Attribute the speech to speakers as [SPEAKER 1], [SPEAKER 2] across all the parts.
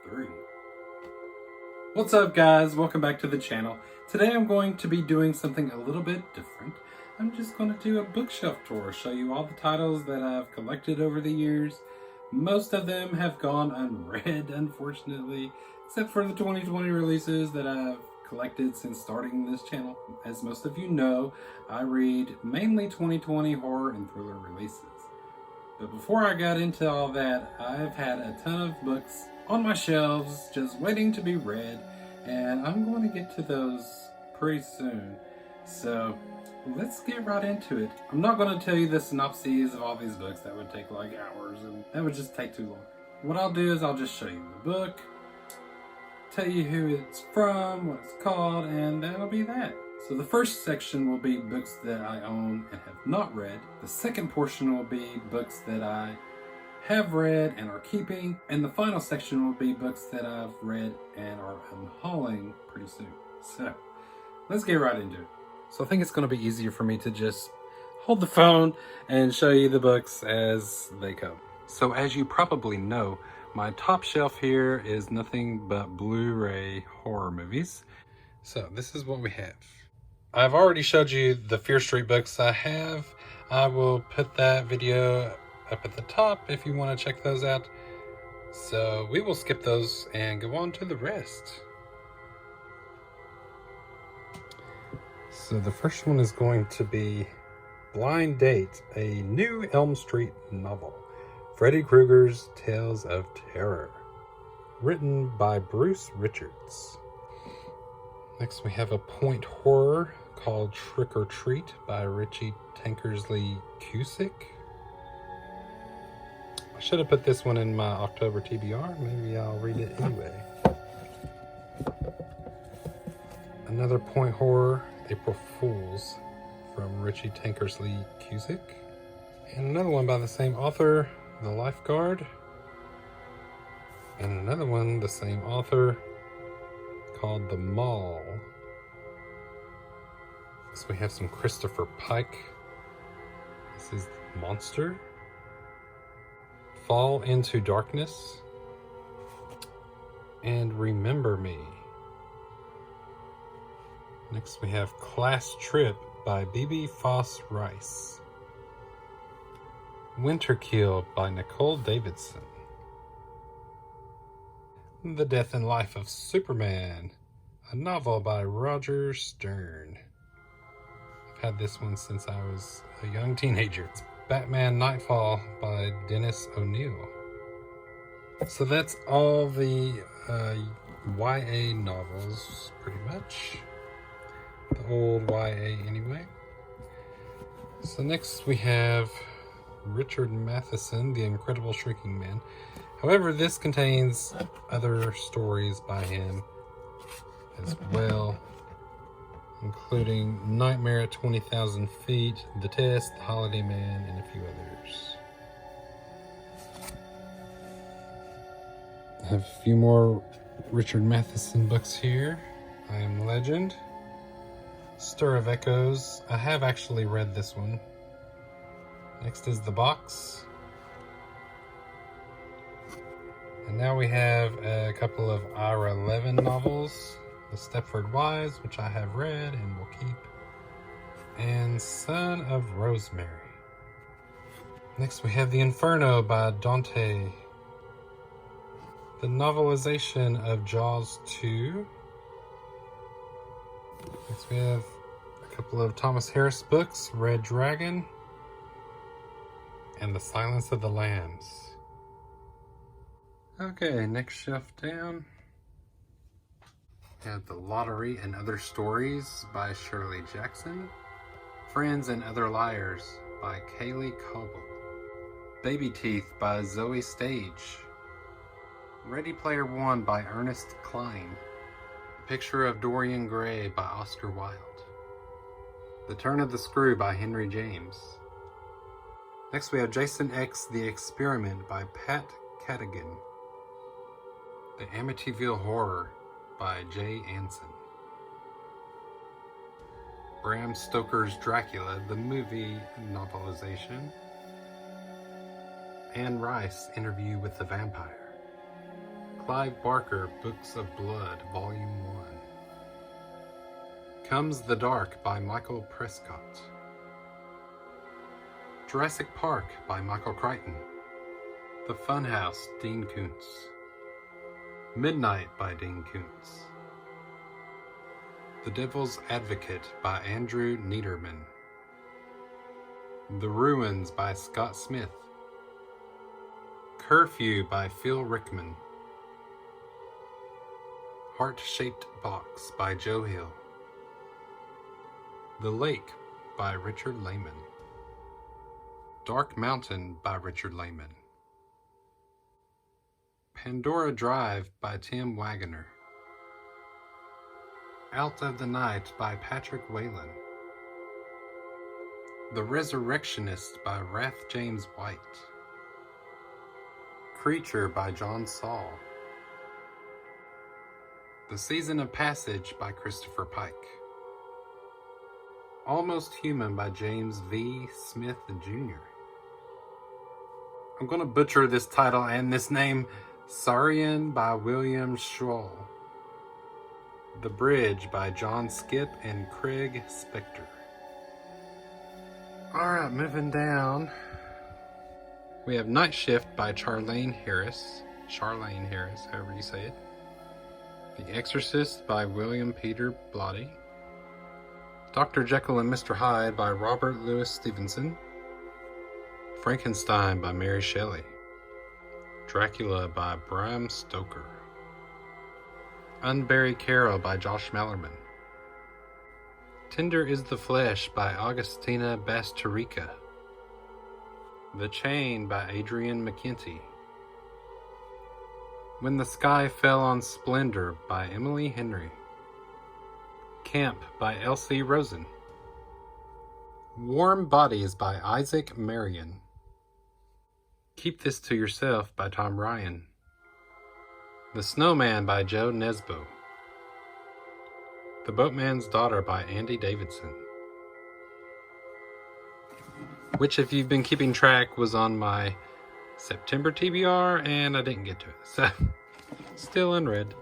[SPEAKER 1] 3. What's up, guys? Welcome back to the channel. Today I'm going to be doing something a little bit different. I'm just going to do a bookshelf tour, show you all the titles that I've collected over the years. Most of them have gone unread, unfortunately, except for the 2020 releases that I've collected since starting this channel. As most of you know, I read mainly 2020 horror and thriller releases. But before I got into all that, I've had a ton of books on my shelves just waiting to be read, and I'm going to get to those pretty soon. So let's get right into it. I'm not going to tell you the synopses of all these books. That would take like hours and that would just take too long. What I'll do is I'll just show you the book, tell you who it's from, what it's called, and that'll be that. So the first section will be books that I own and have not read. The second portion will be books that I have read and are keeping. And the final section will be books that I've read and are unhauling pretty soon. So let's get right into it. So I think it's going to be easier for me to just hold the phone and show you the books as they come. So as you probably know, my top shelf here is nothing but Blu-ray horror movies. So this is what we have. I've already showed you the Fear Street books I have. I will put that video up at the top if you want to check those out. So we will skip those and go on to the rest. So the first one is going to be Blind Date, a new Elm Street novel. Freddy Krueger's Tales of Terror. Written by Bruce Richards. Next we have a point horror called Trick or Treat by Richie Tankersley Cusick. I should have put this one in my October TBR. Maybe I'll read it anyway. Another point horror, April Fools, from Richie Tankersley Cusick. And another one by the same author, The Lifeguard. And another one, the same author, called The Mall. So we have some Christopher Pike. This is Monster. Fall into Darkness. And Remember Me. Next we have Class Trip by B.B. Foss Rice. Winterkill by Nicole Davidson. The Death and Life of Superman, a novel by Roger Stern. I've had this one since I was a young teenager. It's Batman Nightfall by Dennis O'Neil. So that's all the YA novels, pretty much. The old YA anyway. So next we have Richard Matheson, The Incredible Shrinking Man. However, this contains other stories by him as well, including Nightmare at 20,000 Feet, The Test, The Holiday Man, and a few others. I have a few more Richard Matheson books here. I Am Legend, Stir of Echoes. I have actually read this one. Next is The Box. And now we have a couple of Ira Levin novels. The Stepford Wives, which I have read and will keep. And Son of Rosemary. Next we have The Inferno by Dante. The novelization of Jaws 2. Next we have a couple of Thomas Harris books. Red Dragon. And The Silence of the Lambs. Okay, next shelf down. We have The Lottery and Other Stories by Shirley Jackson. Friends and Other Liars by Kaylee Coble. Baby Teeth by Zoe Stage. Ready Player One by Ernest Cline. A Picture of Dorian Gray by Oscar Wilde. The Turn of the Screw by Henry James. Next we have Jason X The Experiment by Pat Cadigan. The Amityville Horror by Jay Anson. Bram Stoker's Dracula, the movie novelization. Anne Rice, Interview with the Vampire. Clive Barker, Books of Blood, Volume 1. Comes the Dark by Michael Prescott. Jurassic Park by Michael Crichton. The Funhouse, Dean Koontz. Midnight by Dean Koontz. The Devil's Advocate by Andrew Niederman. The Ruins by Scott Smith. Curfew by Phil Rickman. Heart-Shaped Box by Joe Hill. The Lake by Richard Lehman. Dark Mountain by Richard Lehman. Pandora Drive by Tim Wagoner. Out of the Night by Patrick Whalen. The Resurrectionist by Wrath James White. Creature by John Saul. The Season of Passage by Christopher Pike. Almost Human by James V. Smith Jr. I'm going to butcher this title and this name. Saurian by William Schwoll. The Bridge by John Skip and Craig Spector. Alright, moving down. We have Night Shift by Charlene Harris, however you say it. The Exorcist by William Peter Blatty. Dr. Jekyll and Mr. Hyde by Robert Louis Stevenson. Frankenstein by Mary Shelley. Dracula by Bram Stoker. Unbury Carol by Josh Mallerman. Tender is the Flesh by Augustina Bastarrica. The Chain by Adrian McKenty. When the Sky Fell on Splendor by Emily Henry. Camp by Elsie Rosen. Warm Bodies by Isaac Marion. Keep This to Yourself by Tom Ryan. The Snowman by Joe Nesbo. The Boatman's Daughter by Andy Davidson. Which, if you've been keeping track, was on my September TBR, and I didn't get to it, so still unread.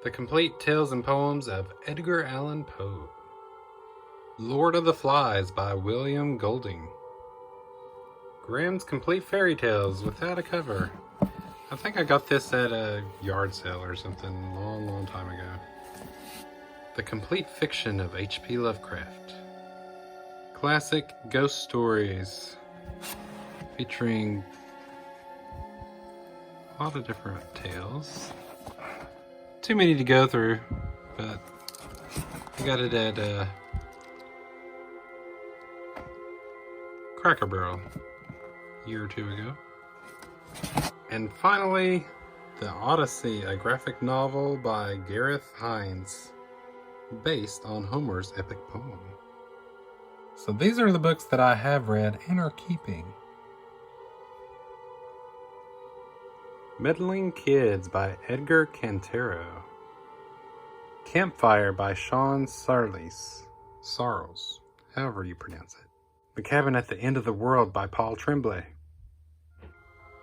[SPEAKER 1] The Complete Tales and Poems of Edgar Allan Poe. Lord of the Flies by William Golding. Grimm's Complete Fairy Tales without a cover. I think I got this at a yard sale or something a long time ago. The Complete Fiction of H.P. Lovecraft. Classic Ghost Stories featuring a lot of different tales. Too many to go through, but I got it at Cracker Barrel a year or two ago. And finally, The Odyssey, a graphic novel by Gareth Hines, based on Homer's epic poem. So these are the books that I have read and are keeping. Meddling Kids by Edgar Cantero. Campfire by Sean Sarles, however you pronounce it. The Cabin at the End of the World by Paul Tremblay.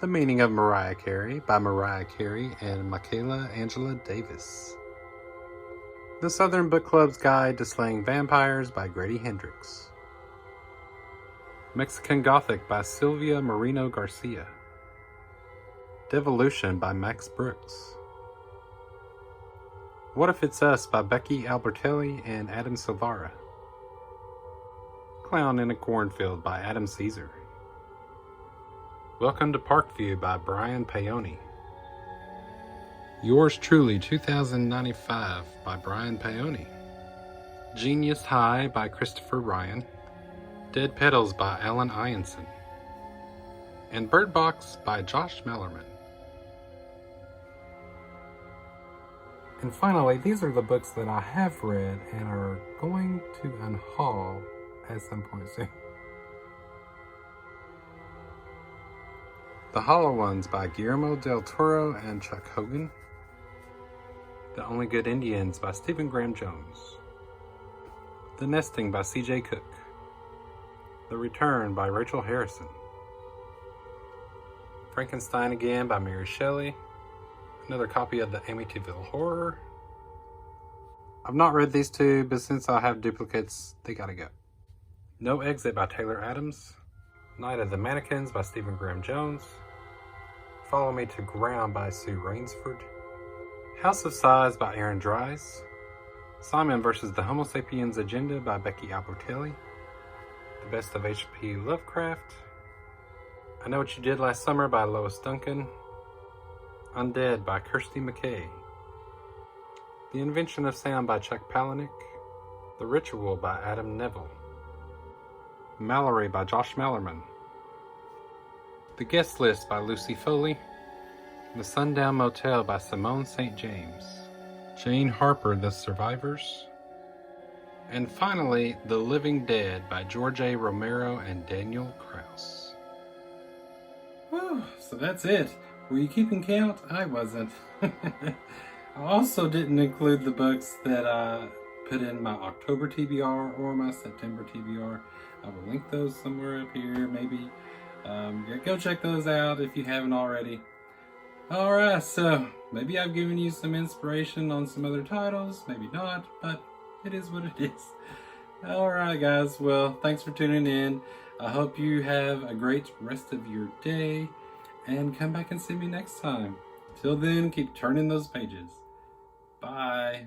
[SPEAKER 1] The Meaning of Mariah Carey by Mariah Carey and Michaela Angela Davis. The Southern Book Club's Guide to Slaying Vampires by Grady Hendrix. Mexican Gothic by Silvia Moreno Garcia. Devolution by Max Brooks. What If It's Us by Becky Albertelli and Adam Silvara. Clown in a Cornfield by Adam Caesar. Welcome to Parkview by Brian Paoni. Yours Truly 2095 by Brian Paoni. Genius High by Christopher Ryan. Dead Petals by Alan Ianson. And Bird Box by Josh Mallerman. And finally, these are the books that I have read and are going to unhaul at some point soon. The Hollow Ones by Guillermo del Toro and Chuck Hogan. The Only Good Indians by Stephen Graham Jones. The Nesting by C.J. Cook. The Return by Rachel Harrison. Frankenstein Again by Mary Shelley. Another copy of the Amityville Horror. I've not read these two, but since I have duplicates, they gotta go. No Exit by Taylor Adams. Night of the Mannequins by Stephen Graham Jones. Follow Me to Ground by Sue Rainsford. House of Sighs by Aaron Dries. Simon vs. the Homo Sapiens Agenda by Becky Albertelli. The Best of H.P. Lovecraft. I Know What You Did Last Summer by Lois Duncan. Undead by Kirsty McKay. The Invention of Sound by Chuck Palahniuk. The Ritual by Adam Neville. Mallory by Josh Mallerman. The Guest List by Lucy Foley. The Sundown Motel by Simone St. James. Jane Harper, The Survivors. And finally, The Living Dead by George A. Romero and Daniel Kraus. Whew, so that's it. Were you keeping count? I wasn't. I also didn't include the books that I put in my October TBR or my September TBR. I will link those somewhere up here, maybe. Go check those out if you haven't already. Alright, so maybe I've given you some inspiration on some other titles, maybe not, but it is what it is. Alright guys, well, thanks for tuning in. I hope you have a great rest of your day, and come back and see me next time. Till then, keep turning those pages. Bye.